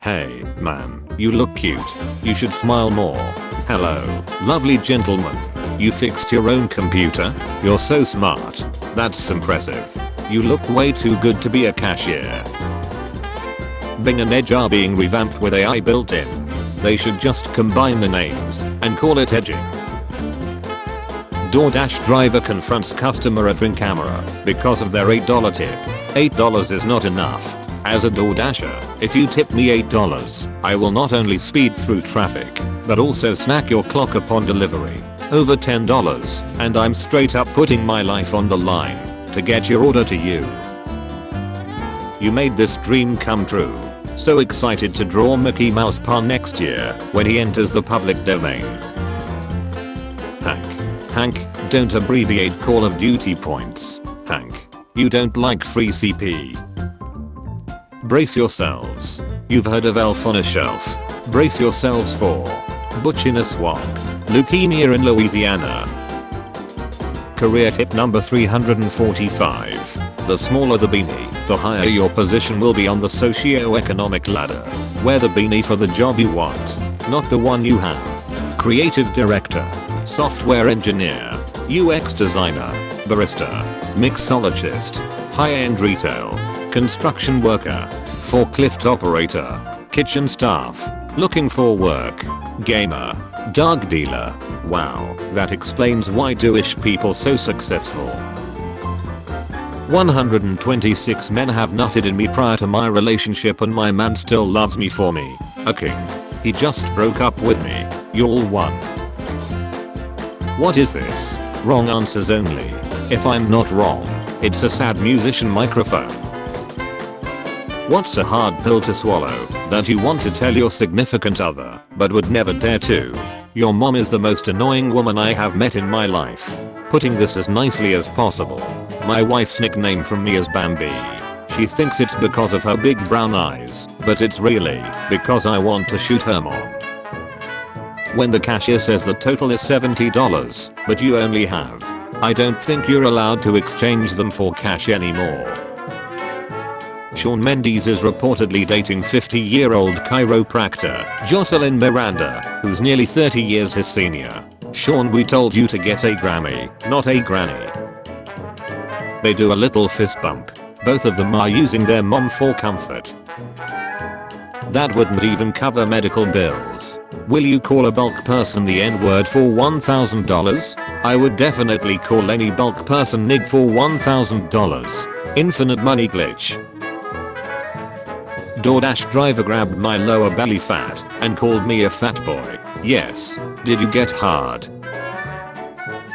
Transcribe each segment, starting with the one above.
Hey, man, you look cute. You should smile more. Hello, lovely gentleman. You fixed your own computer? You're so smart. That's impressive. You look way too good to be a cashier. Bing and Edge are being revamped with AI built in. They should just combine the names and call it edging. DoorDash driver confronts customer at Ring camera because of their $8 tip. $8 is not enough. As a DoorDasher, if you tip me $8, I will not only speed through traffic, but also snack your clock upon delivery. Over $10, and I'm straight up putting my life on the line to get your order to you. You made this dream come true. So excited to draw Mickey Mouse pun next year when he enters the public domain. Hank, don't abbreviate Call of Duty points. Hank, you don't like free CP. Brace yourselves. You've heard of Elf on a Shelf. Brace yourselves for Butch in a Swamp. Leukemia in Louisiana. Career tip number 345. The smaller the beanie, the higher your position will be on the socio-economic ladder. Wear the beanie for the job you want, not the one you have. Creative director, software engineer, UX designer, barista, mixologist, high-end retail, construction worker, forklift operator, kitchen staff, looking for work, gamer, drug dealer. Wow, that explains why Jewish people so successful. 126 men have nutted in me prior to my relationship and my man still loves me for me. A king. He just broke up with me. Y'all won. What is this? Wrong answers only. If I'm not wrong, it's a sad musician microphone. What's a hard pill to swallow that you want to tell your significant other but would never dare to? Your mom is the most annoying woman I have met in my life. Putting this as nicely as possible. My wife's nickname from me is Bambi. She thinks it's because of her big brown eyes, but it's really because I want to shoot her mom. When the cashier says the total is $70, but you only have, I don't think you're allowed to exchange them for cash anymore. Shawn Mendes is reportedly dating 50-year-old chiropractor Jocelyn Miranda, who's nearly 30 years his senior. Shawn, we told you to get a Grammy, not a granny. They do a little fist bump. Both of them are using their mom for comfort. That wouldn't even cover medical bills. Will you call a bulk person the N-word for $1,000? I would definitely call any bulk person nig for $1,000. Infinite money glitch. DoorDash driver grabbed my lower belly fat and called me a fat boy. Yes. Did you get hard?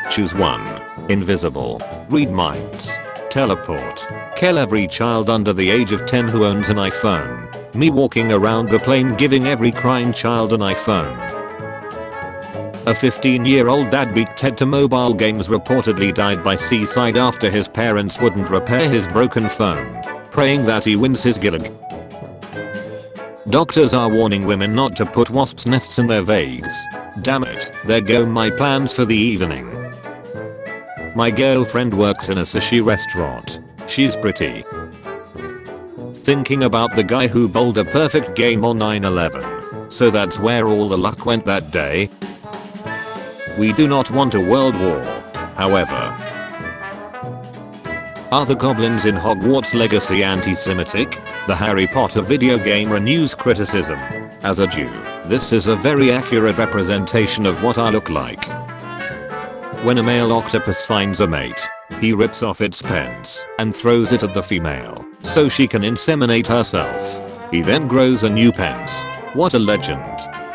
Choose one. Invisible. Read minds. Teleport. Kill every child under the age of 10 who owns an iPhone. Me walking around the plane giving every crying child an iPhone. A 15-year-old dad addicted to mobile games reportedly died by seaside after his parents wouldn't repair his broken phone, praying that he wins his gig. Doctors are warning women not to put wasps' nests in their vags. Damn it, there go my plans for the evening. My girlfriend works in a sushi restaurant. She's pretty. Thinking about the guy who bowled a perfect game on 9/11. So that's where all the luck went that day. We do not want a world war, however. Are the goblins in Hogwarts Legacy anti-Semitic? The Harry Potter video game renews criticism. As a Jew, this is a very accurate representation of what I look like. When a male octopus finds a mate, he rips off its pants and throws it at the female so she can inseminate herself. He then grows a new pants. What a legend.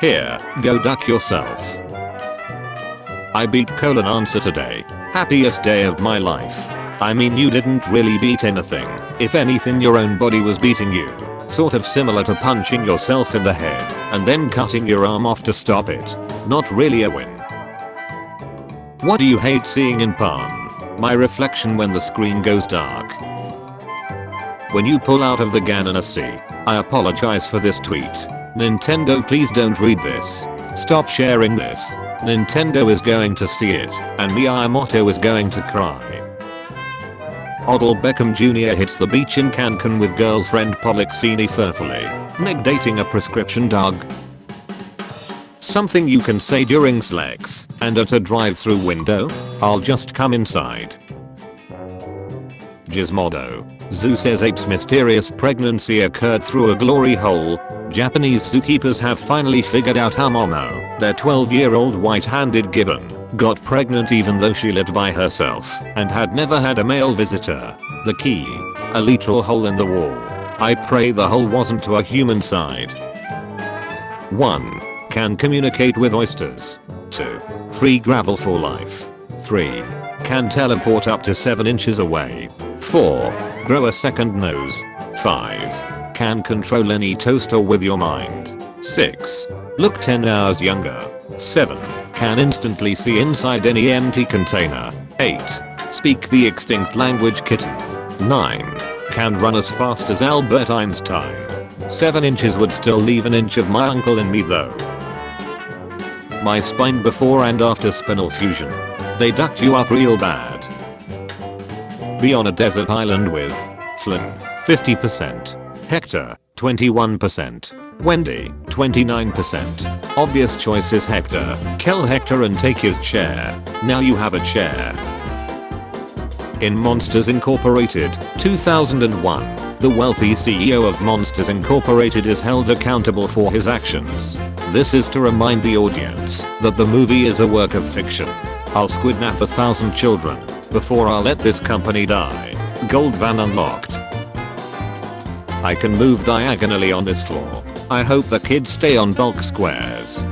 Here, go duck yourself. I beat answer today. Happiest day of my life. I mean, you didn't really beat anything. If anything, your own body was beating you. Sort of similar to punching yourself in the head and then cutting your arm off to stop it. Not really a win. What do you hate seeing in porn? My reflection when the screen goes dark. When you pull out of the Ganon Sea. I apologize for this tweet. Nintendo, please don't read this. Stop sharing this. Nintendo is going to see it, and Miyamoto is going to cry. Odell Beckham Jr. hits the beach in Cancun with girlfriend Polixeni fearfully. Nick dating a prescription dog. Something you can say during sex and at a drive-through window? I'll just come inside. Gizmodo. Zoo says ape's mysterious pregnancy occurred through a glory hole. Japanese zookeepers have finally figured out how Momo, their 12-year-old white-handed gibbon, got pregnant even though she lived by herself and had never had a male visitor. The key? A literal hole in the wall. I pray the hole wasn't to a human side. 1. Can communicate with oysters. 2. Free gravel for life. 3. Can teleport up to 7 inches away. 4. Grow a second nose. 5. Can control any toaster with your mind. 6. Look 10 hours younger. 7. Can instantly see inside any empty container. 8. Speak the extinct language kitten. 9. Can run as fast as Albert Einstein. 7 inches would still leave an inch of my uncle in me though. My spine before and after spinal fusion. They ducked you up real bad. Be on a desert island with Flynn, 50%. Hector, 21%. Wendy, 29%. Obvious choice is Hector. Kill Hector and take his chair. Now you have a chair. In Monsters Incorporated, 2001, the wealthy CEO of Monsters Incorporated is held accountable for his actions. This is to remind the audience that the movie is a work of fiction. I'll squidnap 1,000 children before I'll let this company die. Gold van unlocked. I can move diagonally on this floor. I hope the kids stay on bulk squares.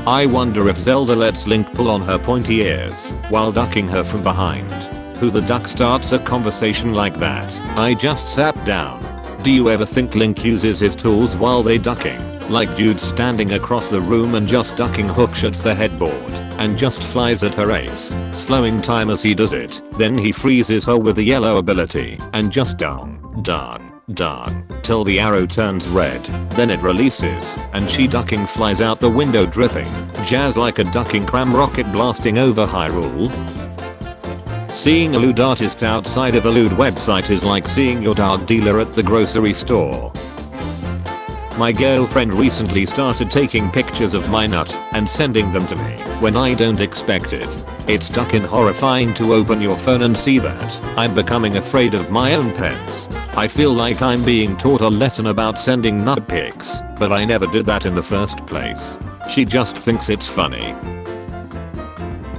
I wonder if Zelda lets Link pull on her pointy ears while ducking her from behind. Who the duck starts a conversation like that? I just sat down. Do you ever think Link uses his tools while they ducking? Like dude standing across the room and just ducking hookshots the headboard and just flies at her ace, slowing time as he does it. Then he freezes her with the yellow ability and just dong, till the arrow turns red. Then it releases and she ducking flies out the window dripping jazz like a ducking cram rocket blasting over Hyrule. Seeing a lewd artist outside of a lewd website is like seeing your dog dealer at the grocery store. My girlfriend recently started taking pictures of my nut and sending them to me when I don't expect it. It's fucking horrifying to open your phone and see that. I'm becoming afraid of my own pets. I feel like I'm being taught a lesson about sending nut pics, but I never did that in the first place. She just thinks it's funny.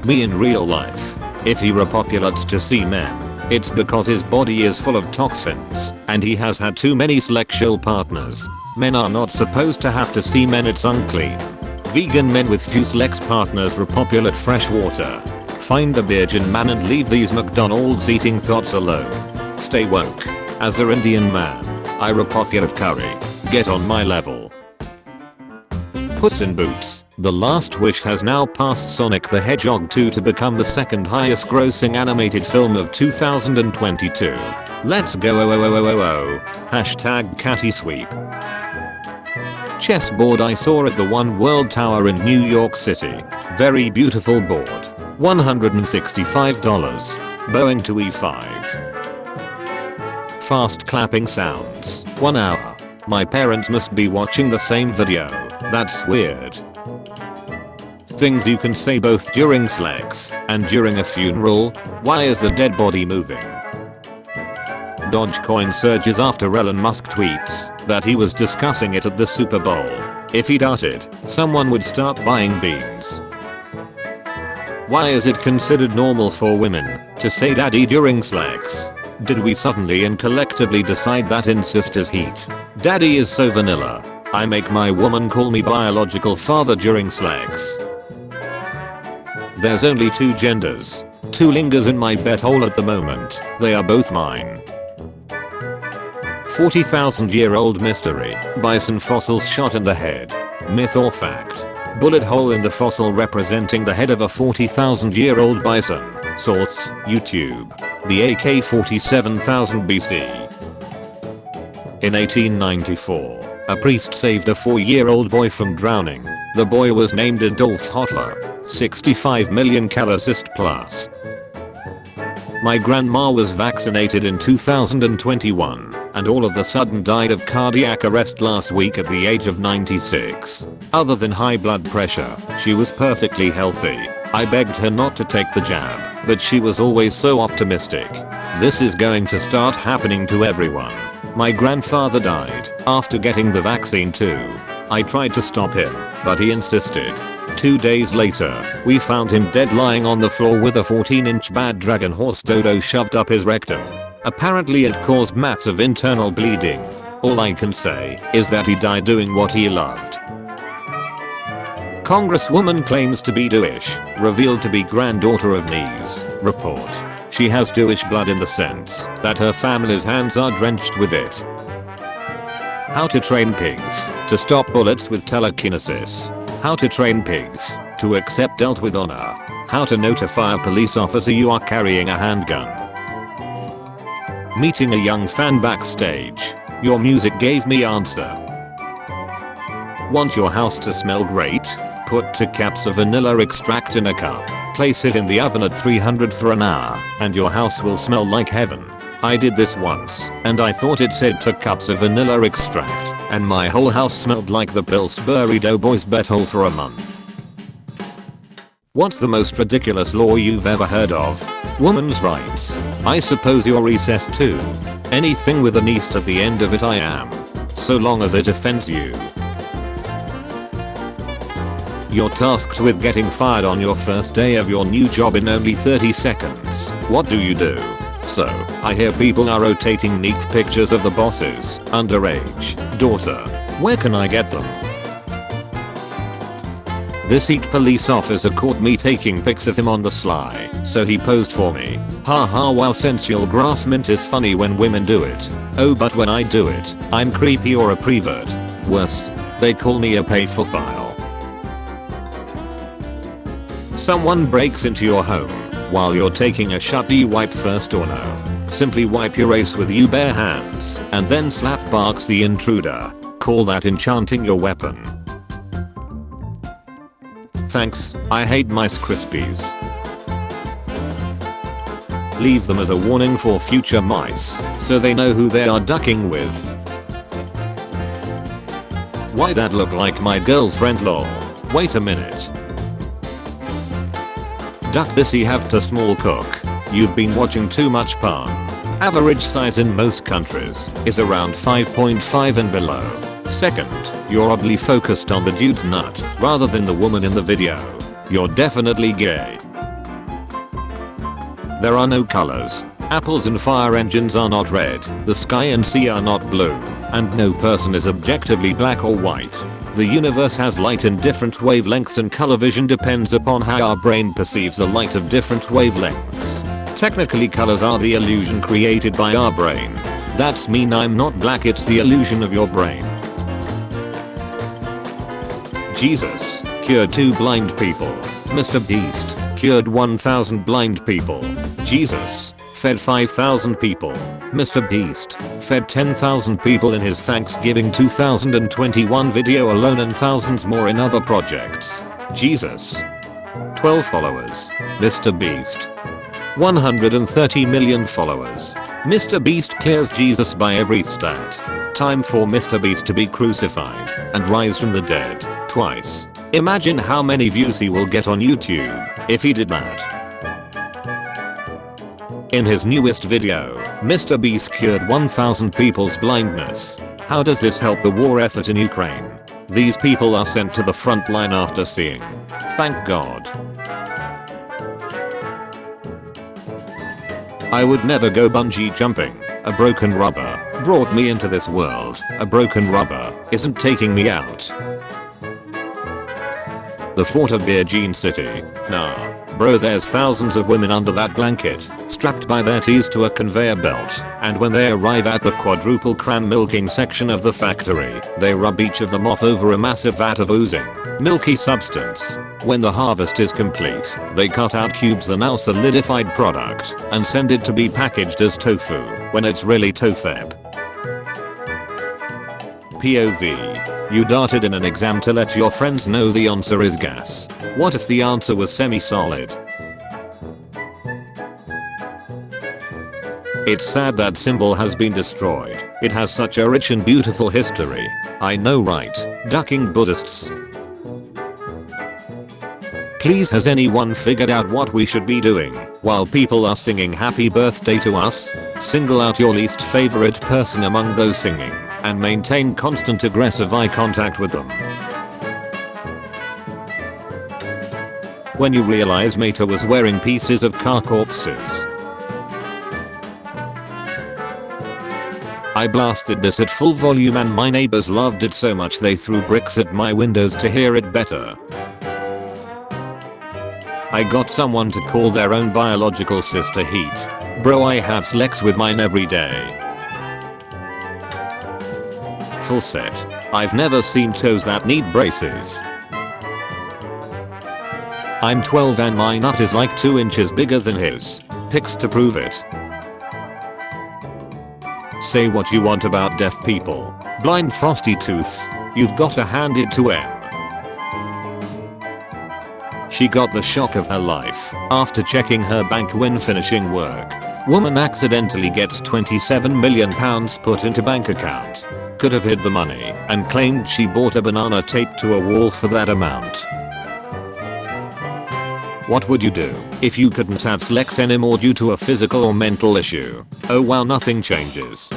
Me in real life. If he repopulates to see men, it's because his body is full of toxins and he has had too many sexual partners. Men are not supposed to have to see men, it's unclean. Vegan men with few sex partners repopulate fresh water. Find a virgin man and leave these McDonald's eating thoughts alone. Stay woke. As an Indian man, I repopulate curry. Get on my level. Puss in Boots. The Last Wish has now passed Sonic the Hedgehog 2 to become the second highest grossing animated film of 2022. Let's go Hashtag catty sweep. Chessboard I saw at the One World Tower in New York City. Very beautiful board. $165. Boeing to E5. Fast clapping sounds. 1 hour. My parents must be watching the same video. That's weird. Things you can say both during sex and during a funeral. Why is the dead body moving? Dogecoin surges after Elon Musk tweets that he was discussing it at the Super Bowl. If he doubted, someone would start buying beans. Why is it considered normal for women to say daddy during sex? Did we suddenly and collectively decide that in Sister's Heat? Daddy is so vanilla. I make my woman call me biological father during sex. There's only 2 genders. 2 lingers in my butthole at the moment. They are both mine. 40,000-year-old mystery. Bison fossils shot in the head. Myth or fact? Bullet hole in the fossil representing the head of a 40,000-year-old bison. Source: YouTube. The AK-47,000 BC. In 1894, a priest saved a 4-year-old boy from drowning. The boy was named Adolf Hitler. 65 million calorist plus. My grandma was vaccinated in 2021 and all of a sudden died of cardiac arrest last week at the age of 96. Other than high blood pressure, she was perfectly healthy. I begged her not to take the jab, but she was always so optimistic. This is going to start happening to everyone. My grandfather died after getting the vaccine too. I tried to stop him, but he insisted. 2 days later, we found him dead lying on the floor with a 14-inch bad dragon horse dodo shoved up his rectum. Apparently it caused massive internal bleeding. All I can say is that he died doing what he loved. Congresswoman claims to be Jewish, revealed to be granddaughter of Knees. Report. She has Jewish blood in the sense that her family's hands are drenched with it. How to train pigs to stop bullets with telekinesis. How to train pigs to accept dealt with honor. How to notify a police officer you are carrying a handgun. Meeting a young fan backstage. Your music gave me answer. Want your house to smell great? Put 2 cups of vanilla extract in a cup. Place it in the oven at 300 for an hour, and your house will smell like heaven. I did this once, and I thought it said 2 cups of vanilla extract, and my whole house smelled like the Pillsbury Doughboy's butthole for a month. What's the most ridiculous law you've ever heard of? Women's rights. I suppose you're recessed too. Anything with an east at the end of it I am. So long as it offends you. You're tasked with getting fired on your first day of your new job in only 30 seconds. What do you do? So, I hear people are rotating neat pictures of the boss's underage daughter. Where can I get them? This heat police officer caught me taking pics of him on the sly, so he posed for me. Haha, while sensual harassment is funny when women do it. Oh, but when I do it, I'm creepy or a prevert. Worse, they call me a pay-for-file. Someone breaks into your home while you're taking a shot. Do you wipe first or no? Simply wipe your ace with your bare hands and then slap barks the intruder. Call that enchanting your weapon. Thanks, I hate Mice Krispies. Leave them as a warning for future mice, so they know who they are ducking with. Why that look like my girlfriend lol. Wait a minute. Duck this, you have to small cook. You've been watching too much porn. Average size in most countries is around 5.5 and below. Second, you're oddly focused on the dude's nut rather than the woman in the video. You're definitely gay. There are no colors. Apples and fire engines are not red. The sky and sea are not blue. And no person is objectively black or white. The universe has light in different wavelengths, and color vision depends upon how our brain perceives the light of different wavelengths. Technically, colors are the illusion created by our brain. That's mean I'm not black, it's the illusion of your brain. Jesus cured 2 blind people. Mr. Beast cured 1,000 blind people. Jesus fed 5,000 people. Mr. Beast fed 10,000 people in his Thanksgiving 2021 video alone, and thousands more in other projects. Jesus. 12 followers. Mr. Beast. 130 million followers. Mr. Beast clears Jesus by every stat. Time for Mr. Beast to be crucified and rise from the dead twice. Imagine how many views he will get on YouTube if he did that. In his newest video, Mr. Beast cured 1,000 people's blindness. How does this help the war effort in Ukraine? These people are sent to the front line after seeing. Thank God. I would never go bungee jumping. A broken rubber brought me into this world. A broken rubber isn't taking me out. The Fort of Virgin City. Nah. Bro, there's thousands of women under that blanket, strapped by their tees to a conveyor belt, and when they arrive at the quadruple cran milking section of the factory, they rub each of them off over a massive vat of oozing, milky substance. When the harvest is complete, they cut out cubes the now solidified product, and send it to be packaged as tofu, when it's really tofeb. POV. You darted in an exam to let your friends know the answer is gas. What if the answer was semi-solid? It's sad that symbol has been destroyed. It has such a rich and beautiful history. I know, right? Ducking Buddhists. Please, has anyone figured out what we should be doing while people are singing happy birthday to us? Single out your least favorite person among those singing and maintain constant aggressive eye contact with them. When you realize Mater was wearing pieces of car corpses. I blasted this at full volume and my neighbors loved it so much they threw bricks at my windows to hear it better. I got someone to call their own biological sister Heat. Bro, I have sex with mine every day. Full set. I've never seen toes that need braces. I'm 12 and my nut is like 2 inches bigger than his. Pics to prove it. Say what you want about deaf people. Blind frosty tooths. You've gotta hand it to M. She got the shock of her life after checking her bank when finishing work. Woman accidentally gets £27 million put into bank account. Could have hid the money and claimed she bought a banana taped to a wall for that amount. What would you do if you couldn't have sex anymore due to a physical or mental issue? Oh wow, nothing changes.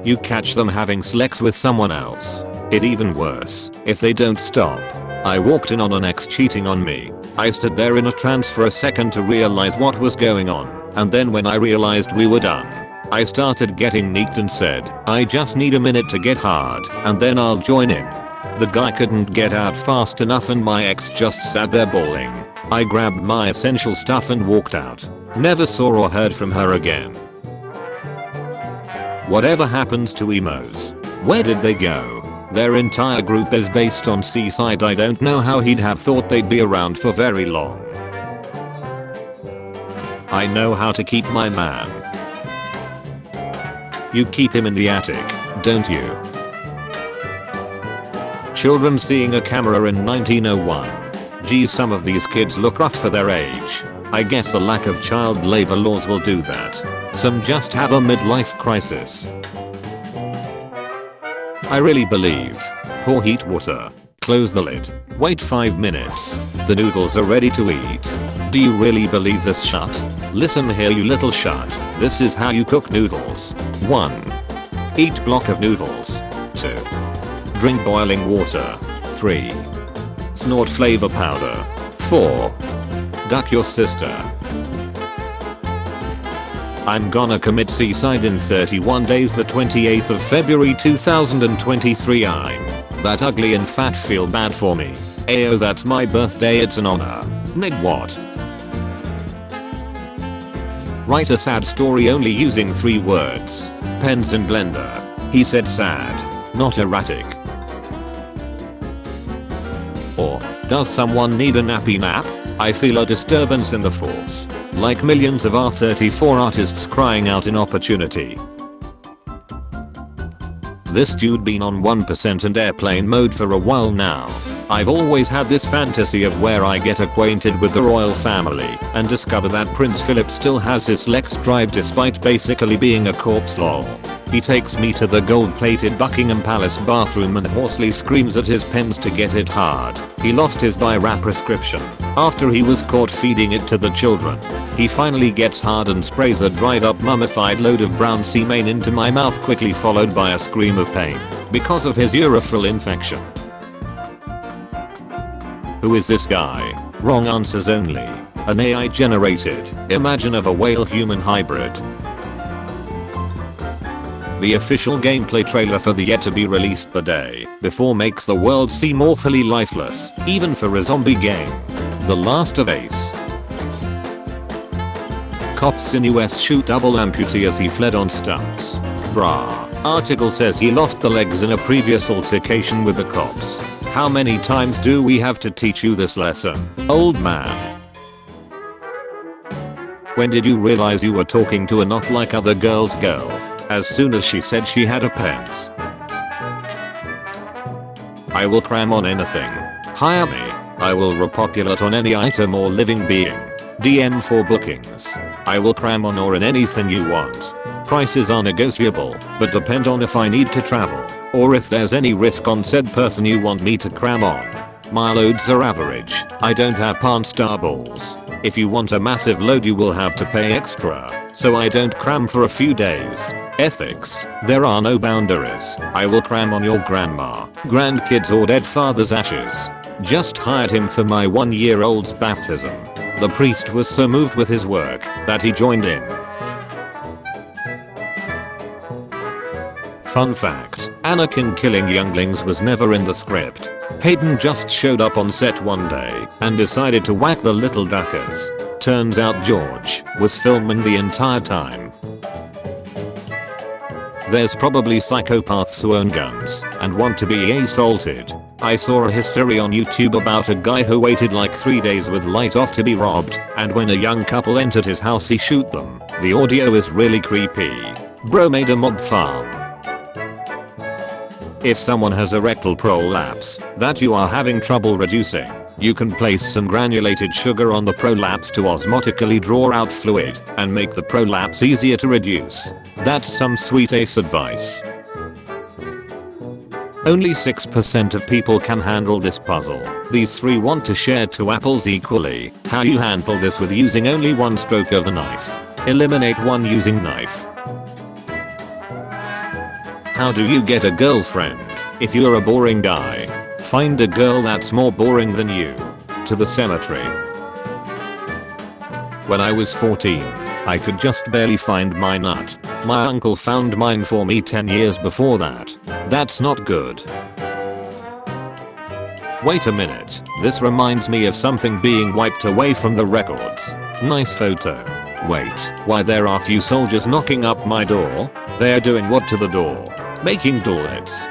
You catch them having sex with someone else. It even worse if they don't stop. I walked in on an ex cheating on me. I stood there in a trance for a second to realize what was going on, and then when I realized we were done, I started getting neat and said, I just need a minute to get hard and then I'll join in. The guy couldn't get out fast enough and my ex just sat there bawling. I grabbed my essential stuff and walked out. Never saw or heard from her again. Whatever happens to emos? Where did they go? Their entire group is based on Seaside. I don't know how he'd have thought they'd be around for very long. I know how to keep my man. You keep him in the attic, don't you? Children seeing a camera in 1901. Geez, some of these kids look rough for their age. I guess a lack of child labor laws will do that. Some just have a midlife crisis. I really believe. Pour heat water. Close the lid. Wait 5 minutes. The noodles are ready to eat. Do you really believe this shut? Listen here, you little shut. This is how you cook noodles. 1. Eat block of noodles. 2. Drink boiling water. 3. Snort flavor powder. 4. Duck your sister. I'm gonna commit suicide in 31 days, the 28th of February 2023. I'm that ugly and fat, feel bad for me. Ayo, that's my birthday, it's an honor. Nig what? Write a sad story only using 3 words. Pens and blender. He said sad, not erratic. Or, does someone need a nappy nap? I feel a disturbance in the force. Like millions of R34 artists crying out in opportunity. This dude been on 1% and airplane mode for a while now. I've always had this fantasy of where I get acquainted with the royal family and discover that Prince Philip still has his Lex drive despite basically being a corpse, lol. He takes me to the gold-plated Buckingham Palace bathroom and hoarsely screams at his pens to get it hard. He lost his Bi-Rap prescription after he was caught feeding it to the children. He finally gets hard and sprays a dried up mummified load of brown semen into my mouth, quickly followed by a scream of pain because of his urethral infection. Who is this guy? Wrong answers only. An AI generated imagine of a whale-human hybrid. The official gameplay trailer for the yet-to-be-released The Day Before makes the world seem awfully lifeless, even for a zombie game. The Last of Ace. Cops in US shoot double amputee as he fled on stumps. Brah. Article says he lost the legs in a previous altercation with the cops. How many times do we have to teach you this lesson, old man? When did you realize you were talking to a not like other girls girl? As soon as she said she had a pens. I will cram on anything. Hire me. I will repopulate on any item or living being. DM for bookings. I will cram on or in anything you want. Prices are negotiable, but depend on if I need to travel, or if there's any risk on said person you want me to cram on. My loads are average. I don't have pan-star balls. If you want a massive load you will have to pay extra, so I don't cram for a few days. Ethics. There are no boundaries. I will cram on your grandma, grandkids or dead father's ashes. Just hired him for my 1-year-old's baptism. The priest was so moved with his work that he joined in. Fun fact, Anakin killing younglings was never in the script. Hayden just showed up on set one day and decided to whack the little duckers. Turns out George was filming the entire time. There's probably psychopaths who own guns and want to be assaulted. I saw a history on YouTube about a guy who waited like 3 days with light off to be robbed, and when a young couple entered his house he shoot them. The audio is really creepy. Bro made a mob farm. If someone has a rectal prolapse that you are having trouble reducing, you can place some granulated sugar on the prolapse to osmotically draw out fluid and make the prolapse easier to reduce. That's some sweet ace advice. Only 6% of people can handle this puzzle. These 3 want to share 2 apples equally. How you handle this with using only 1 stroke of a knife. Eliminate 1 using knife. How do you get a girlfriend? If you're a boring guy, find a girl that's more boring than you. To the cemetery. When I was 14, I could just barely find my nut. My uncle found mine for me 10 years before that. That's not good. Wait a minute, this reminds me of something being wiped away from the records. Nice photo. Wait, why there are few soldiers knocking up my door? They're doing what to the door? Making toilets.